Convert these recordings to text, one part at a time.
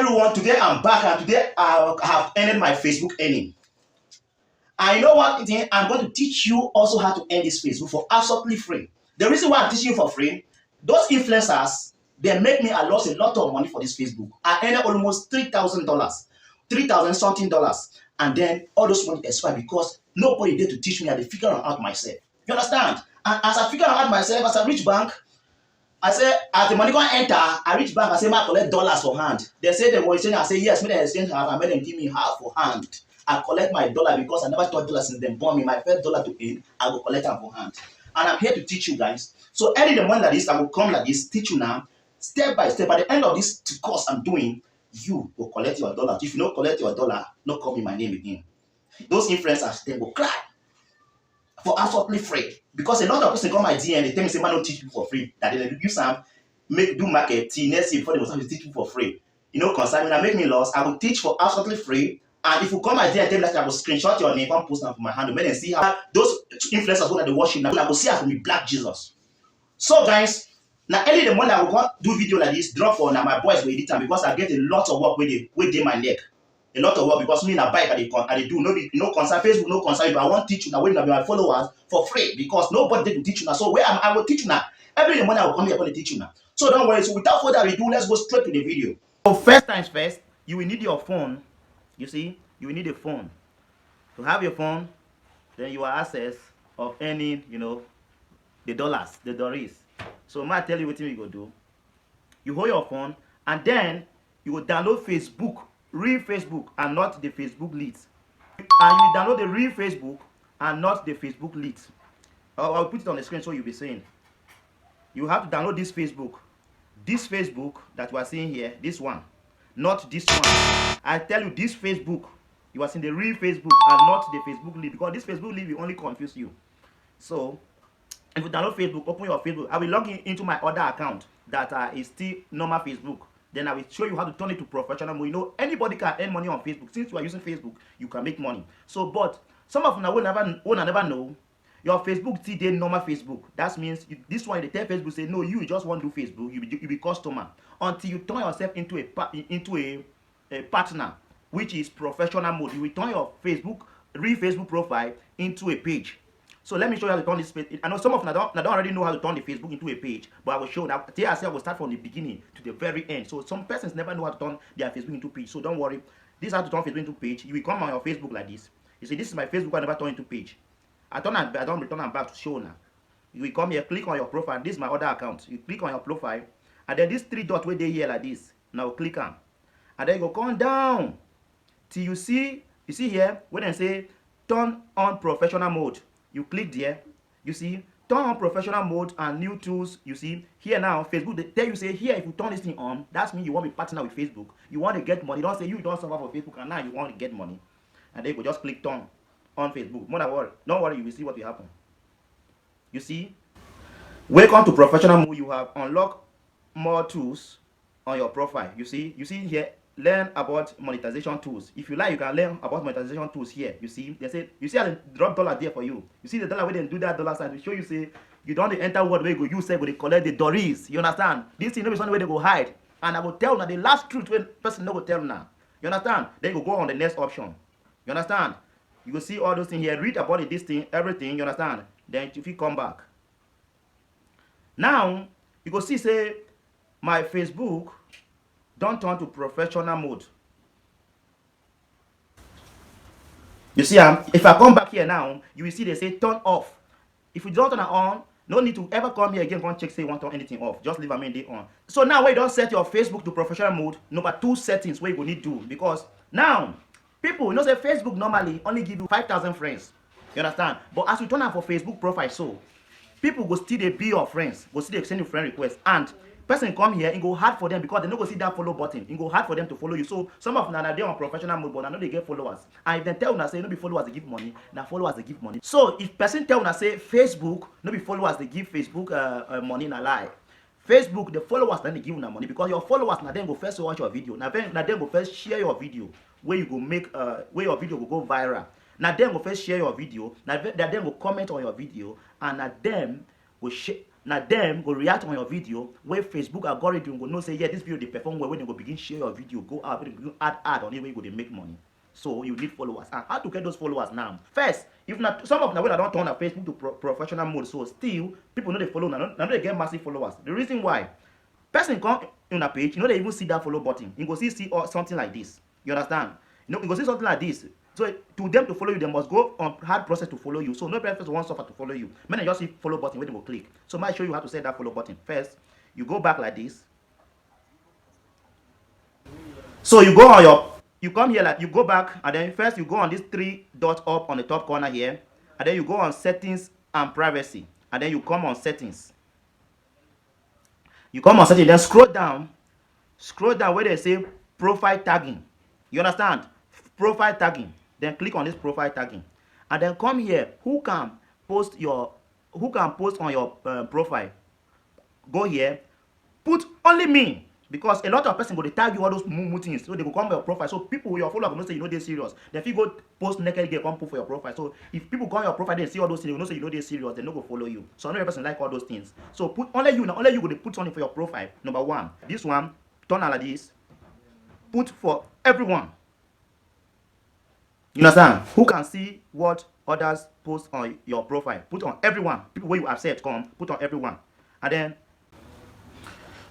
everyone, today I'm back and today I have ended my Facebook earning. And you know what thing? I'm going to teach you also how to earn this Facebook for absolutely free. The reason why I'm teaching you for free, those influencers, they make me, I lost a lot of money for this Facebook. I earned almost $3,000, 3,000 something dollars. And then all those money expired because nobody did to teach me. I did figure it out myself. You understand? And as I figure out myself, as I reach bank, I say, as the money go enter, I reach bank, I say, I collect dollars for hand. They say they were saying, I say, yes, make them exchange half, I made them give me half for hand. I collect my dollar because I never touched dollar since they born me. My first dollar to earn, I will collect them for hand. And I'm here to teach you guys. So early the money like this, I will come like this, teach you now, step by step. At the end of this course I'm doing, you will collect your dollar. If you don't collect your dollar, don't call me my name again. Those influencers, they will cry for absolutely free. Because a lot of people come my DM, they tell me, say, man, don't teach people for free. That they use some, do marketing next year before they will start to teach people for free. You know, concern me, make me loss. I will teach for absolutely free. And if you come my DM, tell me that I will screenshot your name and post them for my handle. Make them see how those influencers who are the worship now, I will see how to be Black Jesus. So, guys, now early in the morning, I will go do video like this, drop for now. My boys will edit them because I get a lot of work with my neck. A lot of work because me in a bike I do no concern Facebook, no concern. But I want to teach you now when you be my followers for free because nobody will teach you now. So where I will teach you now. Every morning I will come here to teach you now. So don't worry. So without further ado, let's go straight to the video. So first things first, you will need your phone. You see, you will need a phone. To have your phone, then you have access of earning, you know, the dollars, the dollars. So I might tell you what you go do. You hold your phone and then you will download Facebook. Real Facebook and not the Facebook leads. And you download the real Facebook and not the Facebook leads. I'll put it on the screen so you'll be seeing. You have to download this Facebook. This Facebook that you are seeing here, this one. Not this one. I tell you, this Facebook, you are seeing the real Facebook and not the Facebook lead. Because this Facebook lead will only confuse you. So, if you download Facebook, open your Facebook. I will log into my other account that is still normal Facebook. Then I will show you how to turn it to professional mode. You know, anybody can earn money on Facebook. Since you are using Facebook, you can make money. So, but some of you will never know. Your Facebook still dey normal Facebook. That means this one, they tell Facebook, say, no, you just want to do Facebook. You be customer. Until you turn yourself into a partner, which is professional mode. You will turn your real Facebook profile into a page. So let me show you how to turn this page. I know some of you don't already know how to turn the Facebook into a page, but I will show now. Today I will start from the beginning to the very end. So some persons never know how to turn their Facebook into page. So don't worry. This is how to turn Facebook into page. You will come on your Facebook like this. You see, this is my Facebook. I never turn into page. I don't return them back to show now. You will come here, click on your profile. This is my other account. You click on your profile, and then these three dots where they here like this. Now click on, and then you go come down till you see here when they say turn on professional mode. You click there, you see, turn on professional mode and new tools. You see, here now, Facebook, they tell you, say, here, if you turn this thing on, that means you want to be partner with Facebook. You want to get money. Don't say you don't suffer for Facebook and now you want to get money. And then you go just click turn on Facebook. More than worry. Don't worry, you will see what will happen. You see, welcome to professional mode. You have unlocked more tools on your profile. You see here, learn about monetization tools. If you like, you can learn about monetization tools here. You see, they say, you see how they drop dollar there for you. You see the dollar where they do that dollar sign to show you, say, you don't enter word where you go, you say, they collect the dollars. You understand? This thing no be something where they go hide. And I will tell now the last truth when person no go tell now. You understand? Then you go on the next option. You understand? You will see all those things here. Read about it, this thing, everything. You understand? Then if you come back. Now, you go see, say, my Facebook don't turn to professional mode. You see, if I come back here now, you will see they say turn off. If you don't turn it on, no need to ever come here again and check say you want to turn anything off. Just leave them in there on. So now when you don't set your Facebook to professional mode, number 2 settings where you go need to do. Because now, people, you know, say Facebook normally only give you 5,000 friends. You understand? But as you turn on for Facebook profile, so people go still they be your friends, go still they send you friend requests, and person come here and go hard for them because they no go see that follow button. It go hard for them to follow you. So some of them are there on professional mode, but I know they get followers. And if they tell you say no be followers they give money, now followers they give money. So if person tell you say Facebook no be followers they give Facebook money, na lie. Facebook the followers then they give you money because your followers now then go first watch your video. Now then go first share your video where you go make where your video will go viral. Now then go first share your video. Now then go comment on your video and now them will share. Now them go react on your video where Facebook algorithm go know say yeah this video they perform well when they go begin share your video go out when they begin add on it when you go they make money. So you need followers. And how to get those followers now? First, if not some of the way I don't turn on Facebook to professional mode, so still people know they follow now they get massive followers. The reason why person come on a page, you know they even see that follow button. You go see something like this. You understand? You know you go see something like this. So to them to follow you, they must go on hard process to follow you. So no person wants suffer to follow you. Many just see follow button where they will click. So I might show you how to set that follow button. First, you go back like this. So you go on you come here like you go back and then first you go on this three dot up on the top corner here, and then you go on settings and privacy, and then you come on settings. You come on settings, then scroll down where they say profile tagging. You understand? Profile tagging. Then click on this profile tagging, and then come here. Who can post on your profile? Go here. Put only me, because a lot of person go they tag you all those things, so they go come on your profile. So people your follower will know say you know they're serious. Then if you go post naked girl come put for your profile. So if people come on your profile they see all those things, they know say you know they're serious. They no go follow you. So another person like all those things. So put only you go to put something for your profile. Number one, this one turn like this. Put for everyone. You understand? Who can see what others post on your profile? Put on everyone. People where you accept come, put on everyone. And then,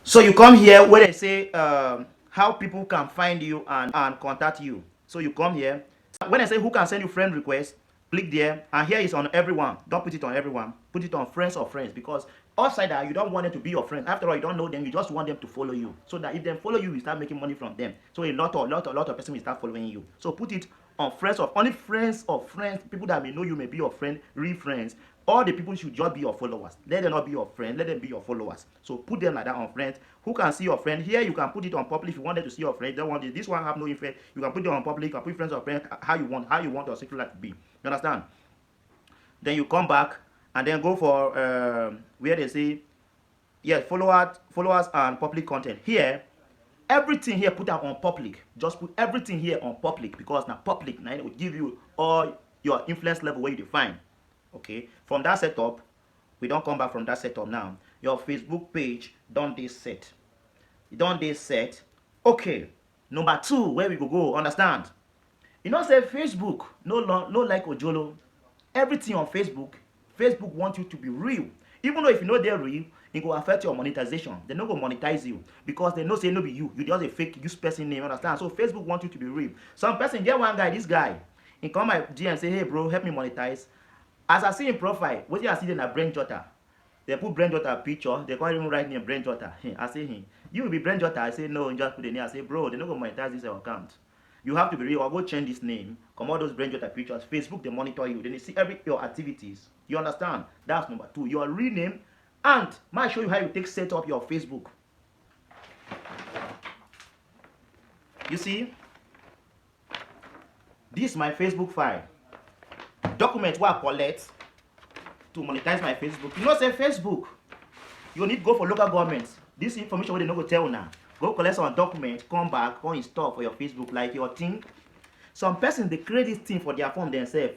so you come here where they say how people can find you and contact you. So you come here. When I say who can send you friend request, click there. And here is on everyone. Don't put it on everyone. Put it on friends of friends. Because outside that, you don't want them to be your friend. After all, you don't know them. You just want them to follow you. So that if they follow you, you start making money from them. So a lot of person will start following you. So put it on only friends of friends, people that may know you may be your friend, real friends. All the people should just be your followers. Let them not be your friend, let them be your followers. So put them like that on friends. Who can see your friend? Here you can put it on public if you wanted to see your friend. Don't want it. This one have no effect. You can put it on public, you can put friends or friends how you want your secret life to be. You understand? Then you come back and then go for where they say yes, followers and public content. Here everything here put out on public. Just put everything here on public, because now public now it will give you all your influence level where you define. Okay, from that setup, we don't come back from that setup now. Your Facebook page don't they set. Okay, number two, where we go understand. You know say Facebook no like ojolo. Everything on Facebook want you to be real. Even though if you know they're real, it will affect your monetization. They no go monetize you because they know say no be you. You just a fake use person name, understand? So Facebook want you to be real. Some person get one guy, this guy, he come my DM say, hey bro, help me monetize. As I see in profile, what I see then a brain jotter. They put brain jotter picture, they can't even write name brain jotter. I say him, you will be brain jotter. I say no, just put the name. I say bro, they no go monetize this account. You have to be real. I'll go change this name. Come all those brain jotter pictures. Facebook they monitor you. Then they see your activities. You understand? That's number two. Your real name. And might show you how you take set up your Facebook. You see, this is my Facebook file. Document what I collect to monetize my Facebook. You know, say Facebook, you need to go for local governments. This information we they not go tell now. Go collect some document, come back, go install for your Facebook, like your thing. Some person they create this thing for their phone themselves.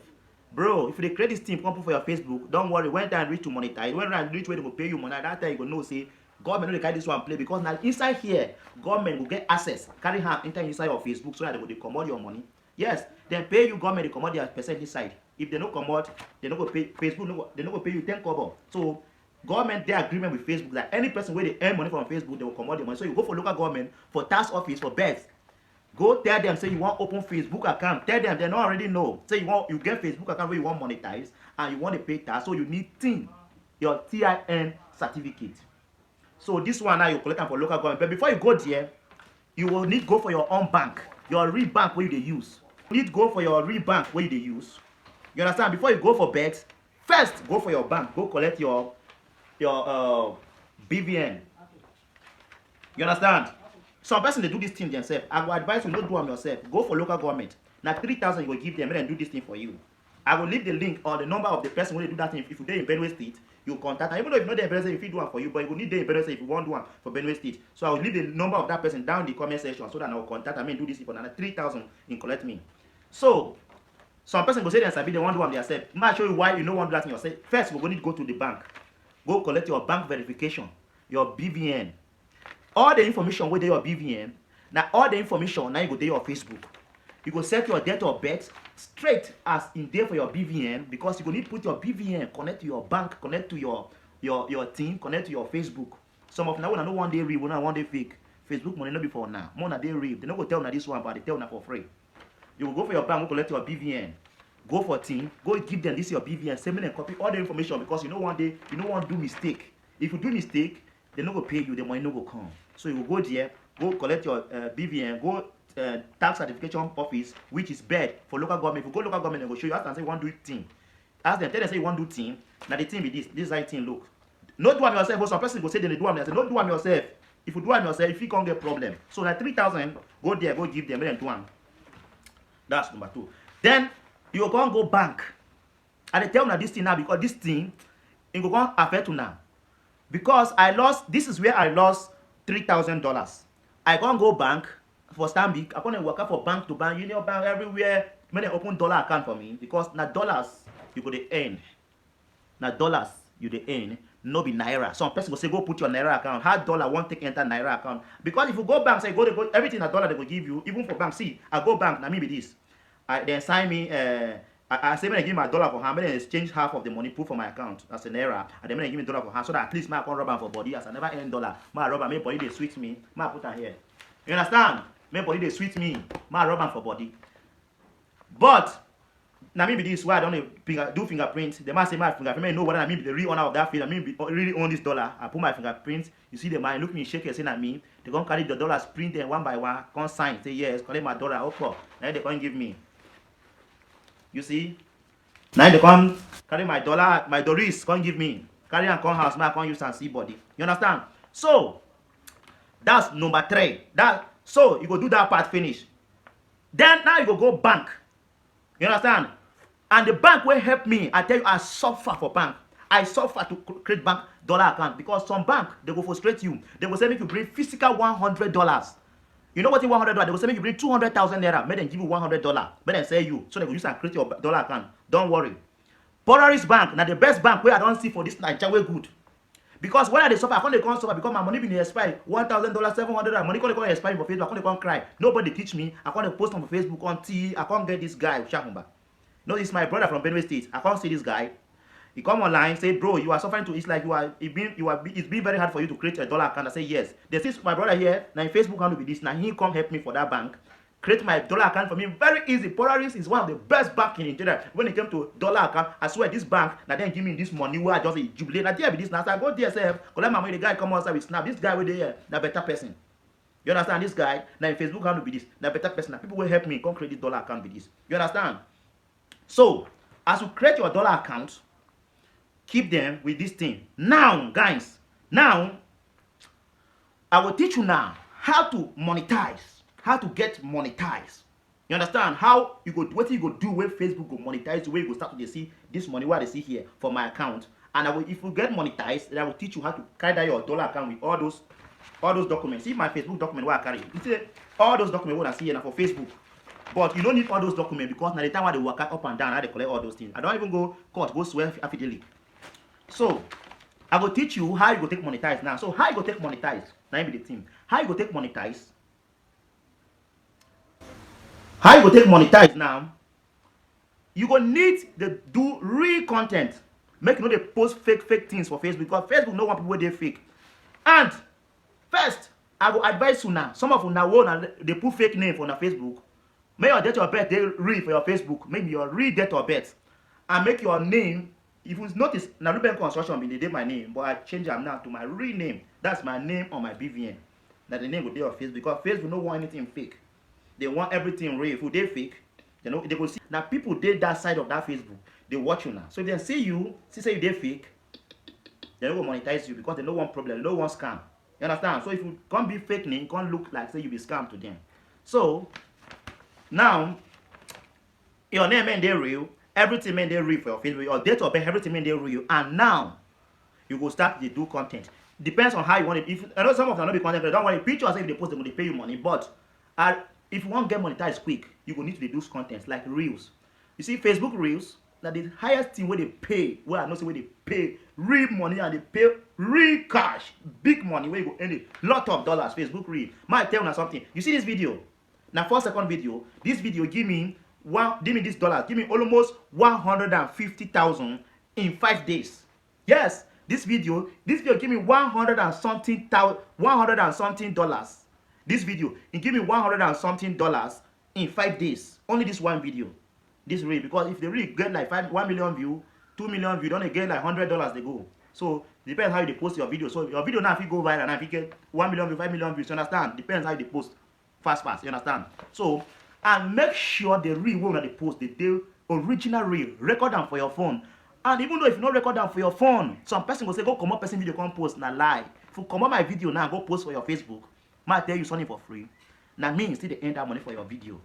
Bro, if they create this thing, come put for your Facebook, don't worry. When time reach to monetize, when time reach where they will pay you money, that time you go know say government no dey carry this one play, because now inside here, government will get access, carry hand enter inside your Facebook so that they go dey comot your money. Yes, then pay you government they comot their percent inside. If they no comot, they no go pay Facebook. They no go pay you 10 kobo. So government they agreement with Facebook that any person where they earn money from Facebook, they will comot the money. So you go for local government, for tax office, for birth. Go tell them say you want open Facebook account. Tell them they don't already know. Say you get Facebook account where you want monetize and you want to pay tax. So you need your TIN certificate. So this one now you collect them for local government. But before you go there, you will need to go for your own bank, your real bank where you they use. You need to go for your real bank where you they use. You understand? Before you go for birth, first go for your bank. Go collect your BVN. You understand? Some person they do this thing themselves. I will advise you not do them yourself. Go for local government. Now 3,000 you will give them and then do this thing for you. I will leave the link or the number of the person when they do that thing. If you're in Benue State, you contact them. Even though if you're not in Benue State, if you do one for you, but you will need the Benue State if you want to do one for Benue State. So I will leave the number of that person down in the comment section so that I will contact them and do this for another 3,000 in collect me. So some person go say they want to do them themselves. I might show you why you don't want to do that thing yourself. First, we're going to go to the bank. go collect your bank verification, your BVN, all the information wey dey your BVN. Na all the information na you go dey your Facebook. You go set your date of birth straight as in dey for your BVN, because you go need put your BVN connect to your bank, connect to your team, connect to your Facebook. Some of una no wan dey real, una wan dey fake. Facebook money no be for una. More na dey real. They no go tell una this one, but they tell una for free. You will go for your bank, go collect your BVN, go for team, go give them this your BVN, send me and copy all the information, because you no wan do mistake. If you do mistake, they no go pay you, the money no go come. So you will go there, go collect your BVN, go tax certification office, which is bed for local government. If you go local government, they go show you. Ask them say you want to do team. Ask them, tell them say you want to do team. Now the team be this. This is how the team look. No do am yourself. But some person go say they do am. I say no do am yourself. If you do am yourself, if you can't get problem. So na 3,000, go there, go give them, let them do am. That's number 2. Then you go bank. And they tell me this thing now, because this thing it go affect you now. Because this is where I lost $3,000. I can't go bank for Stanbic. I can't work out for bank to bank, Union Bank, everywhere. When they open dollar account for me, because na dollars you go dey earn. Na dollars you dey earn, no be naira. Some person go say go put your naira account. How dollar won't take enter naira account? Because if you go bank, say go everything na dollar they go give you. Even for bank, see, I go bank, na me be this. They assign me. I say when I give my dollar for hand, then exchange half of the money put for my account as an naira, and then when I give me dollar for hand, so that at least my account rubber for body, as I never earn dollar. My rubber, my body they sweet me. My put her here. You understand? My body they sweet me. My rubber for body. But now maybe this why I don't do fingerprints. They might say my fingerprint. You know what I mean? The real owner of that field. I mean, really own this dollar. I put my fingerprint. You see the man look me shake and saying at me. They gonna carry the dollars, print them one by one. Come sign. Say yes. Collect my dollar. Okay. Now they can't give me. You see? Now they come carry my dollar. My Doris can't give me. Carry and come house. I can't use and see body. You understand? So that's number 3. So you go do that part finish. Then now you go bank. You understand? And the bank will help me. I tell you, I suffer for bank. I suffer to create bank dollar account, because some bank they go frustrate you. They will say make you bring physical $100. You know what is $100? They will say make you bring 200,000 naira. Make them give you $100. Make them say you, so they will use and create your dollar account. Don't worry. Polaris Bank, now the best bank where I don't see for this Nigeria way good. Because when I suffer, I can't suffer because my money been expired. $1,000, $700, money can't expire for Facebook. I can't cry. Nobody teach me. I can't post on Facebook until I can't get this guy. No, it's my brother from Benue State. I can't see this guy. He come online, say, bro, you are suffering to. It's like it's been very hard for you to create a dollar account. I say yes. There's this my brother here. Now in Facebook account will be this. Now he come help me for that bank. Create my dollar account for me. Very easy. Polaris is one of the best bank in Nigeria. When it came to dollar account, I swear this bank, now then give me this money where I just jubilate. Now there be this. Now I go there self, collect my money. The guy come outside with snap. This guy with there, now better person. You understand? This guy, now in Facebook account will be this. Now better person. Now people will help me come create this dollar account with this. You understand? So as you create your dollar account, keep them with this thing. Now, guys, now I will teach you now how to monetize. How to get monetized. You understand? How you go, what you go do when Facebook go monetize, the way you go start to see this money, what they see here for my account. And if you get monetized, then I will teach you how to carry that your dollar account with all those documents. See my Facebook document where I carry. You see all those documents what I see here now for Facebook. But you don't need all those documents, because now the time where they work out up and down, how they collect all those things. I don't even go court, go swear affidavit. So I will teach you how you go take monetize now. So how you go take monetize? Now be the team. How you go take monetize? How you go take monetize now? You go need to do real content. Make you know they post fake things for Facebook, because Facebook no want people they fake. And first, I will advise you now. Some of you now they put fake name for Facebook. Make your date of birth they real for your Facebook. Make your real date of birth, and make your name. If you notice, now Ruben Construction be they did my name, but I change them now to my real name. That's my name on my BVN. That the name will be on Facebook, because Facebook don't want anything fake. They want everything real. If they fake, they will see. Now people did that side of that Facebook. They watch you now. So if they see you, say you they fake, they don't monetize you, because they don't want problem, they don't want scam. You understand? So if you can't be fake name, you can't look like say you be scam to them. So now your name and they real, everything and they real for your Facebook, your date of birth, everything and they real, and now you go start to do content. Depends on how you want it. If I know some of them not be content, don't worry. Pictures if they post them, they pay you money, but if you want to get monetized quick, you will need to do content like reels. You see Facebook reels, na the highest thing where they pay, where I know say where they pay real money and they pay real cash, big money where you go earn a lot of dollars. Facebook real. Might tell you something. You see this video? Now 4 second video. This video give me this dollar. Give me almost 150,000 in 5 days. Yes, this video give me 100 and something dollars. This video, it give me 100 and something dollars in 5 days. Only this one video. This rate, because if they really get like 1 million view, 2 million view, don't get like $100 they go. So depends how you post your video. So your video now if you go viral, now if you get 1 million view, 5 million views, you understand? Depends how you post fast, you understand? So and make sure the real one that they post, the original reel, record them for your phone. And even though if you not record them for your phone, some person will say go come up person video come post na lie. If you come up my video now go post for your Facebook, might tell you something for free. Now me still they earn that money for your video.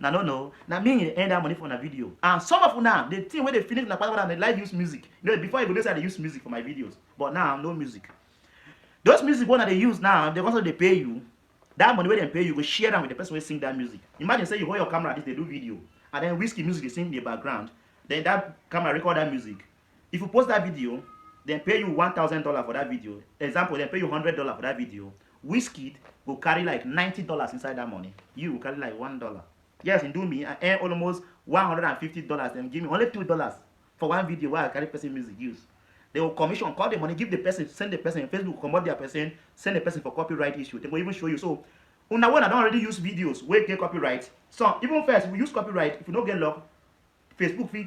Now no. Now me they earn that money for the video. And some of you now, the thing where they finish na part and they like use music. You know before you go say they use music for my videos, but now no music. Those music one that they use now, they also they pay you. That money where they pay you, go share them with the person who sing that music. Imagine say you hold your camera, they do video, and then whiskey music they sing in the background. Then that camera record that music. If you post that video, then pay you $1,000 for that video. Example, then pay you $100 for that video. Whiskey will carry like $90 inside that money. You will carry like $1. Yes, in do me, I earn almost $150. Then give me only $2 for one video where I carry person music use. They will commission, call the money, give the person, send the person, Facebook promote their person, send the person for copyright issue. They will even show you. So, when I don't already use videos where get copyright. So, even first, if we use copyright, if you don't get luck, Facebook will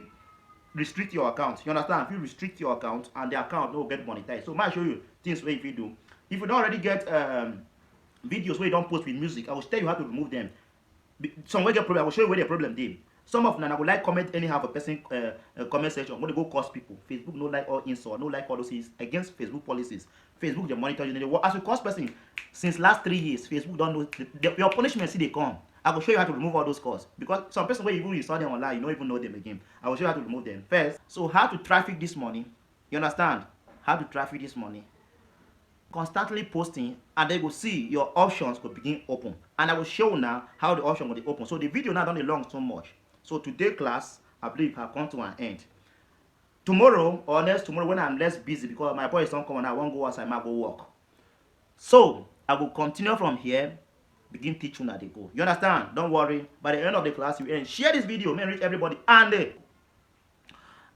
restrict your account. You understand? If you restrict your account and the account no get monetized. So, I might show you things where if you do. If you don't already get videos where you don't post with music, I will tell you how to remove them. Some way get problem, I will show you where the problem is. Some of them I will like comment anyhow for person comment section. When they go cost people. Facebook no like all insult, no like all those things against Facebook policies. Facebook they monitor you. As a cost person, since last 3 years, Facebook don't know your punishment see they come. I will show you how to remove all those calls. Because some person where even you saw them online, you don't even know them again. I will show you how to remove them. First, so how to traffic this money. You understand? How to traffic this money. Constantly posting, and they will see your options will begin open. And I will show now how the option will be open. So the video now don't long so much. So today class, I believe have come to an end. Tomorrow or next tomorrow when I'm less busy because my boys don't come and I won't go outside, I might go work. So I will continue from here, begin teaching as they go. You understand? Don't worry. By the end of the class, you end. Share this video, may reach everybody. And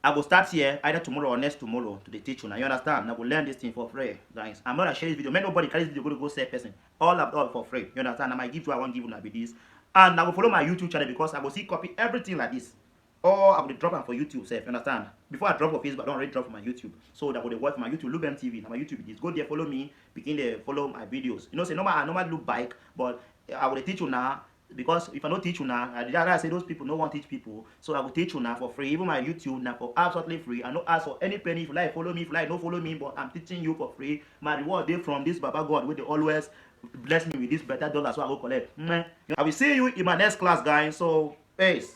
I will start here either tomorrow or next tomorrow to the teaching. You understand? I will learn this thing for free, guys. I'm not gonna share this video. May nobody carry this video go say person. All for free. You understand? I might give you, I won't give you like this. And I will follow my YouTube channel because I will see copy everything like this. Or I will drop them for YouTube, self. You understand? Before I drop for Facebook, I don't already drop for my YouTube. So that will work for my YouTube. Look TV. Now my YouTube is go there, follow me, begin to follow my videos. You know, say I normally look bike, but I will teach you now. Because if I don't teach you now, I say those people no one teach people. So I will teach you now for free. Even my YouTube now for absolutely free. I don't ask for any penny. If you like follow me, if you like don't follow me, but I'm teaching you for free. My reward is from this Baba God where they always bless me with this better dollar so I will collect. I will see you in my next class, guys. So peace.